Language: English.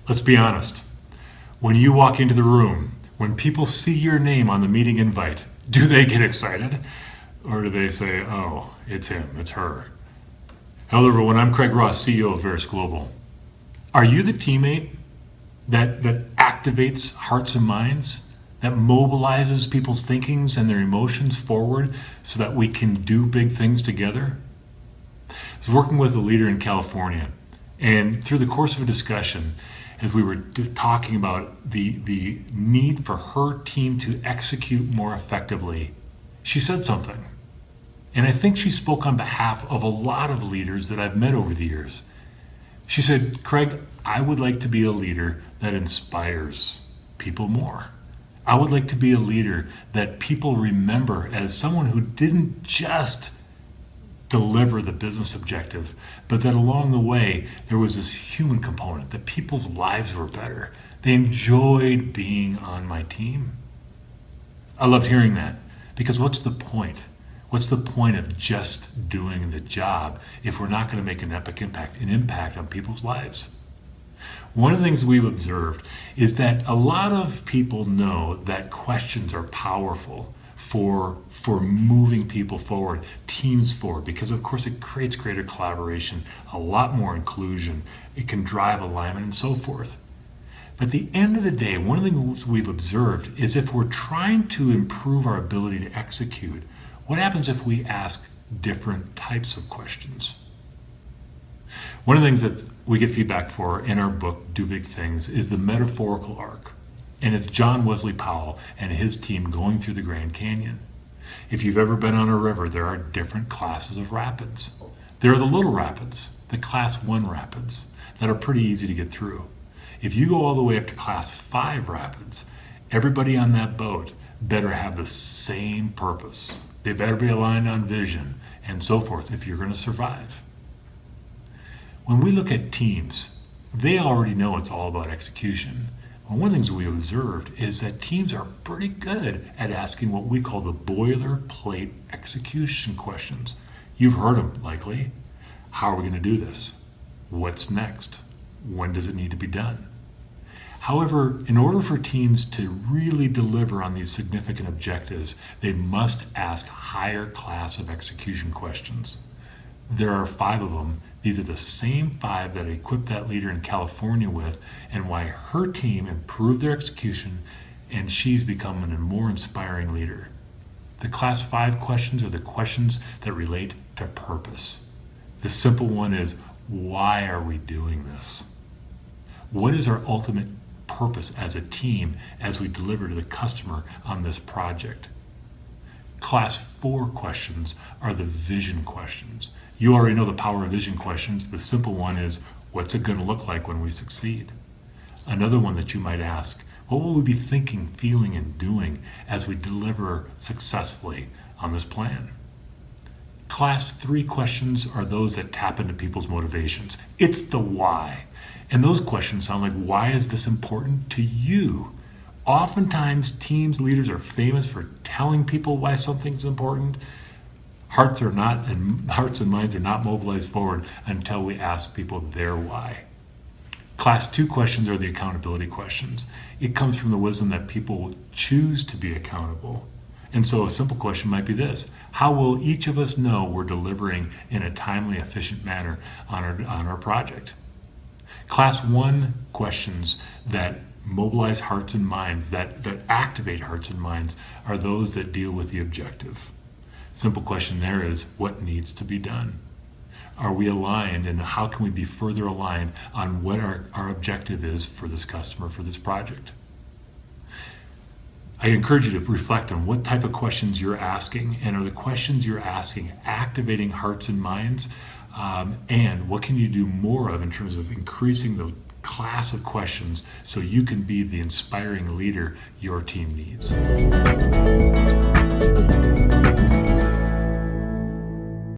Let's be honest. When you walk into the room, when people see your name on the meeting invite, do they get excited? Or do they say, oh, it's him, it's her? Hello everyone, I'm Craig Ross, CEO of Veris Global. Are you the teammate that activates hearts and minds, that mobilizes people's thinkings and their emotions forward so that we can do big things together? I was working with a leader in California, and through the course of a discussion, as we were talking about the need for her team to execute more effectively, she said something. And I think she spoke on behalf of a lot of leaders that I've met over the years. She said, Craig, I would like to be a leader that inspires people more. I would like to be a leader that people remember as someone who didn't just deliver the business objective, but that along the way, there was this human component, that people's lives were better. They enjoyed being on my team. I loved hearing that, because what's the point? What's the point of just doing the job if we're not going to make an epic impact on people's lives? One of the things we've observed is that a lot of people know that questions are powerful for moving people forward, teams forward, because of course it creates greater collaboration, a lot more inclusion, it can drive alignment and so forth. But at the end of the day, one of the things we've observed is if we're trying to improve our ability to execute, what happens if we ask different types of questions? One of the things that we get feedback for in our book, Do Big Things, is the metaphorical arc. And it's John Wesley Powell and his team going through the Grand Canyon. If you've ever been on a river, there are different classes of rapids. There are the little rapids, the class 1 rapids, that are pretty easy to get through. If you go all the way up to class 5 rapids, everybody on that boat better have the same purpose. They better be aligned on vision and so forth if you're going to survive. When we look at teams, they already know it's all about execution. One of the things we observed is that teams are pretty good at asking what we call the boilerplate execution questions. You've heard them likely. How are we going to do this? What's next? When does it need to be done? However, in order for teams to really deliver on these significant objectives, they must ask higher class of execution questions. There are 5 of them. These are the same 5 that I equipped that leader in California with, and why her team improved their execution, and she's become a more inspiring leader. The class 5 questions are the questions that relate to purpose. The simple one is, why are we doing this? What is our ultimate purpose as a team as we deliver to the customer on this project? Class 4 questions are the vision questions. You already know the power of vision questions. The simple one is, what's it going to look like when we succeed? Another one that you might ask, what will we be thinking, feeling, and doing as we deliver successfully on this plan? Class 3 questions are those that tap into people's motivations. It's the why. And those questions sound like, why is this important to you? Oftentimes, teams, leaders are famous for telling people why something's important. Hearts and minds are not mobilized forward until we ask people their why. Class 2 questions are the accountability questions. It comes from the wisdom that people choose to be accountable. And so a simple question might be this: how will each of us know we're delivering in a timely, efficient manner on our project? Class 1 questions that mobilize hearts and minds, that activate hearts and minds, are those that deal with the objective. Simple question there is, what needs to be done? Are we aligned, and how can we be further aligned on what our objective is for this customer, for this project? I encourage you to reflect on what type of questions you're asking, and are the questions you're asking activating hearts and minds, and what can you do more of in terms of increasing the class of questions so you can be the inspiring leader your team needs.